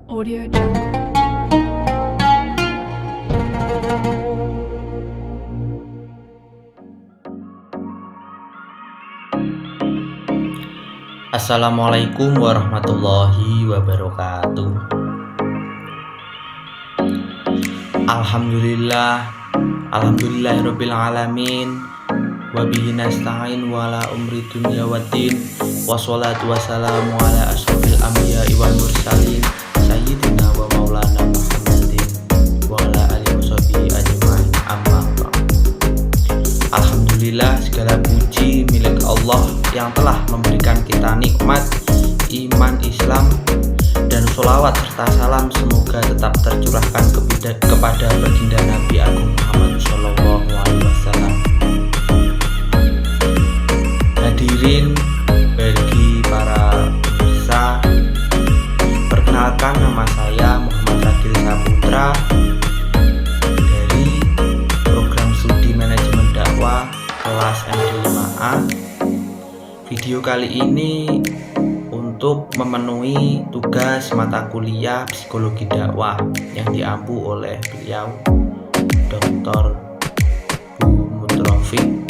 Audio Jungle. Assalamualaikum warahmatullahi wabarakatuh. Alhamdulillahirabbil alamin. Wa bihi nasta'in wa ala umri dunya waddin. Wassalatu wassalamu ala asyrofil anbiya'i wal mursalin sayyidina wa maulana Muhammadin wa ala alihi washabihi ajmain. Amma ba'd. Alhamdulillah, segala puji milik Allah yang telah memberikan kita nikmat iman Islam, dan sholawat serta salam semoga tetap tercurahkan kepada baginda Nabi Agung Muhammad Sallallahu Alaihi Wasallam. Hadirin bagi para pemirsa, perkenalkan, nama saya Muhammad Ragil Saputra dari program studi manajemen dakwah kelas MD5A. Video kali ini untuk memenuhi tugas mata kuliah psikologi dakwah yang diampu oleh beliau Dr. Bu Mutrofik.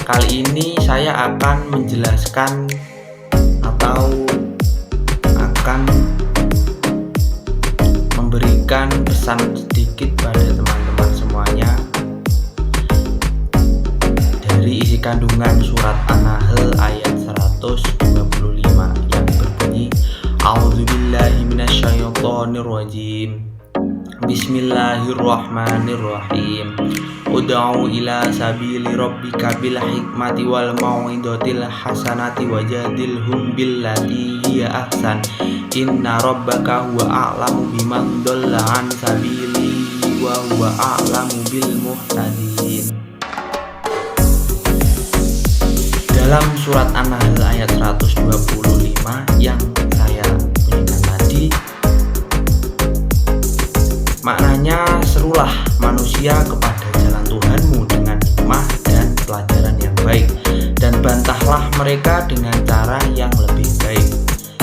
Kali ini saya akan menjelaskan atau akan memberikan pesan sedikit pada teman-teman semuanya dari isi kandungan surat An-Nahl ayat 125 yang berbunyi, A'udzubillahi minasyaitonirrajim. Bismillahirrahmanirrahim. Ud'u ila sabili rabbika bil hikmati wal mau'izatil hasanati wajadilhum billati hiya ahsan. Inna rabbaka huwa a'lamu biman dhalla an sabili wa huwa a'lamu bil muhtadin. Dalam surat An-Nahl ayat 125 yang saya bunyikan tadi, maknanya, serulah manusia kepada jalan Tuhanmu dengan hikmah dan pelajaran yang baik, dan bantahlah mereka dengan cara yang lebih baik.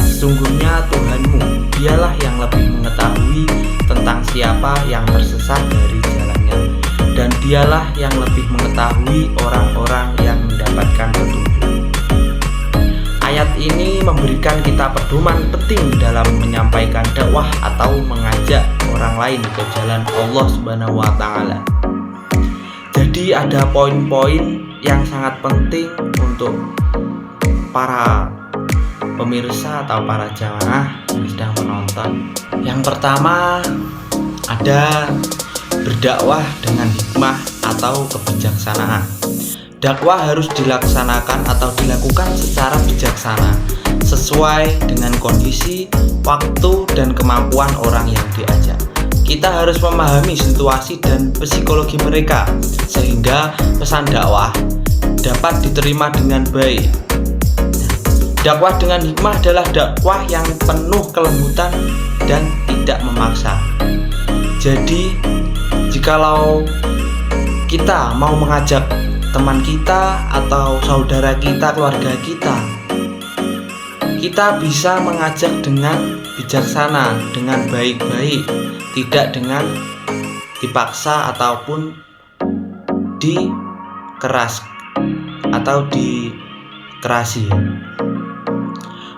Sesungguhnya Tuhanmu, dialah yang lebih mengetahui tentang siapa yang tersesat dari jalannya, dan dialah yang lebih mengetahui orang-orang yang mendapatkan petunjuk. Ayat ini memberikan kita pedoman penting dalam menyampaikan dakwah atau mengajak orang lain ke jalan Allah Subhanahu wa Ta'ala. Jadi ada poin-poin yang sangat penting untuk para pemirsa atau para jamaah yang sedang menonton. Yang pertama, ada berdakwah dengan hikmah atau kebijaksanaan. Dakwah harus dilaksanakan atau dilakukan secara bijaksana, sesuai dengan kondisi, waktu, dan kemampuan orang yang diajak. Kita harus memahami situasi dan psikologi mereka, sehingga pesan dakwah dapat diterima dengan baik. Dakwah dengan hikmah adalah dakwah yang penuh kelembutan dan tidak memaksa. Jadi, jikalau kita mau mengajak teman kita atau saudara kita, keluarga kita bisa mengajak dengan bijaksana, dengan baik-baik, tidak dengan dipaksa ataupun dikeras atau dikerasi.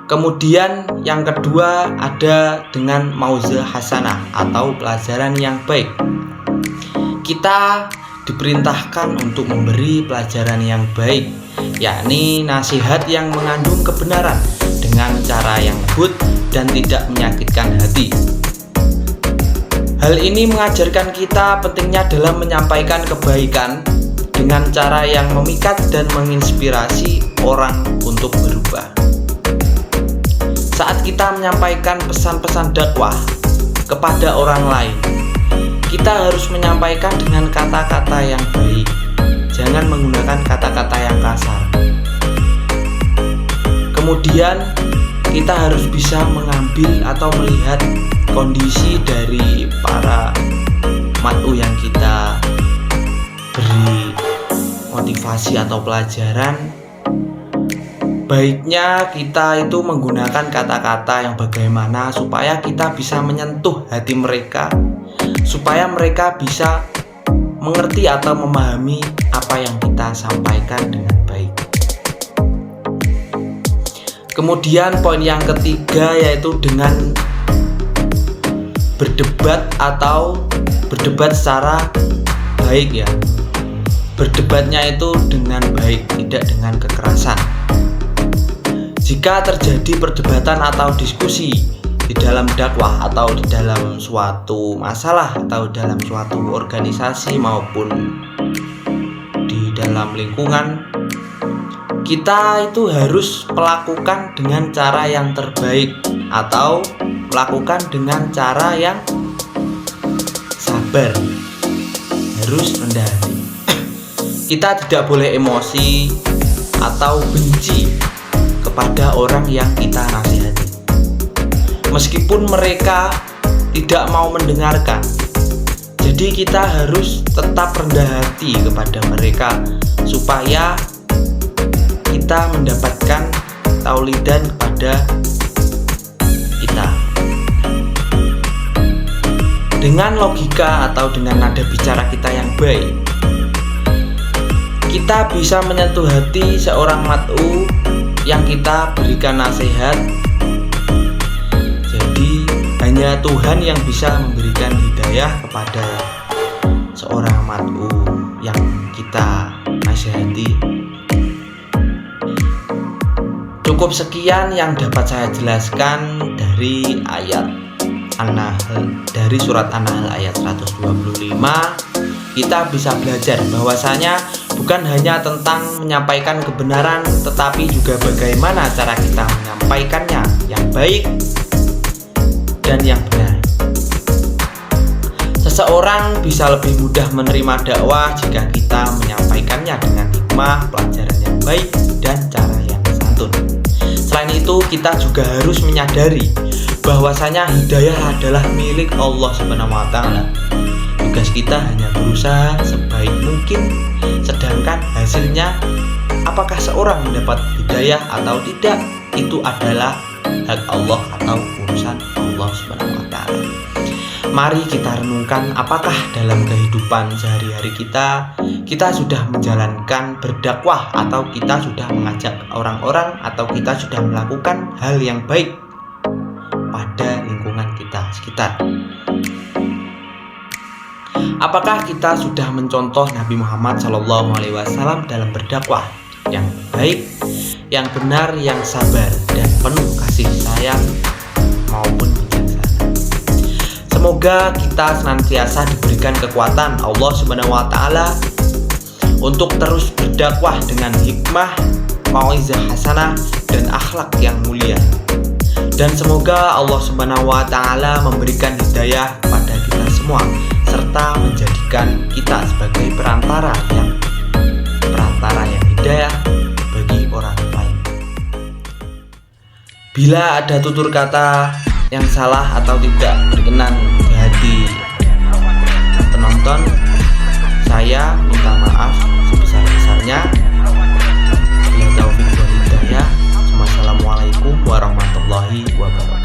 Kemudian yang kedua ada dengan mau'izah hasanah atau pelajaran yang baik. Kita diperintahkan untuk memberi pelajaran yang baik, yakni nasihat yang mengandung kebenaran dengan cara yang lembut dan tidak menyakitkan hati. Hal ini mengajarkan kita pentingnya dalam menyampaikan kebaikan dengan cara yang memikat dan menginspirasi orang untuk berubah. Saat kita menyampaikan pesan-pesan dakwah kepada orang lain, kita harus menyampaikan dengan kata-kata yang baik, jangan menggunakan kata-kata yang kasar. Kemudian kita harus bisa mengambil atau melihat kondisi dari para mat'u yang kita beri motivasi atau pelajaran, Baiknya kita itu menggunakan kata-kata yang bagaimana supaya kita bisa menyentuh hati mereka, supaya mereka bisa mengerti atau memahami apa yang kita sampaikan dengan baik. Kemudian poin yang ketiga yaitu dengan berdebat atau berdebat secara baik ya. Berdebatnya itu dengan baik, tidak dengan kekerasan. Jika terjadi perdebatan atau diskusi di dalam dakwah atau di dalam suatu masalah atau dalam suatu organisasi maupun di dalam lingkungan, kita itu harus melakukan dengan cara yang terbaik atau melakukan dengan cara yang sabar, harus rendah hati. Kita tidak boleh emosi atau benci kepada orang yang kita nasihati, meskipun mereka tidak mau mendengarkan. Jadi kita harus tetap rendah hati kepada mereka supaya kita mendapatkan taulidan kepada kita. Dengan logika atau dengan nada bicara kita yang baik, kita bisa menyentuh hati seorang mat'u yang kita berikan nasihat. Jadi hanya Tuhan yang bisa memberikan hidayah kepada seorang mat'u yang kita nasihati. Cukup sekian yang dapat saya jelaskan dari ayat An-Nahl, dari surat An-Nahl ayat 125. Kita bisa belajar bahwasanya bukan hanya tentang menyampaikan kebenaran, tetapi juga bagaimana cara kita menyampaikannya yang baik dan yang benar. Seseorang bisa lebih mudah menerima dakwah jika kita menyampaikannya dengan hikmah, pelajaran yang baik, dan cara yang santun. Selain itu, kita juga harus menyadari bahwasanya hidayah adalah milik Allah SWT. Tugas kita hanya berusaha sebaik mungkin, sedangkan hasilnya apakah seorang mendapat hidayah atau tidak, itu adalah hak Allah atau urusan Allah SWT. Mari kita renungkan apakah dalam kehidupan sehari-hari kita sudah menjalankan berdakwah, atau kita sudah mengajak orang-orang, atau kita sudah melakukan hal yang baik pada lingkungan kita sekitar. Apakah kita sudah mencontoh Nabi Muhammad SAW dalam berdakwah yang baik, yang benar, yang sabar, dan penuh kasih sayang maupun bijaksana? Semoga kita senantiasa diberikan kekuatan Allah SWT untuk terus berdakwah dengan hikmah, mau'izah hasanah, dan akhlak yang mulia. Dan semoga Allah SWT memberikan hidayah kepada kita semua, serta menjadikan kita sebagai perantara yang hidayah bagi orang lain. Bila ada tutur kata yang salah atau tidak berkenan di hati penonton, saya minta maaf sebesar-besarnya. Bila taufiq wal hidayah. Wassalamualaikum warahmatullahi wabarakatuh.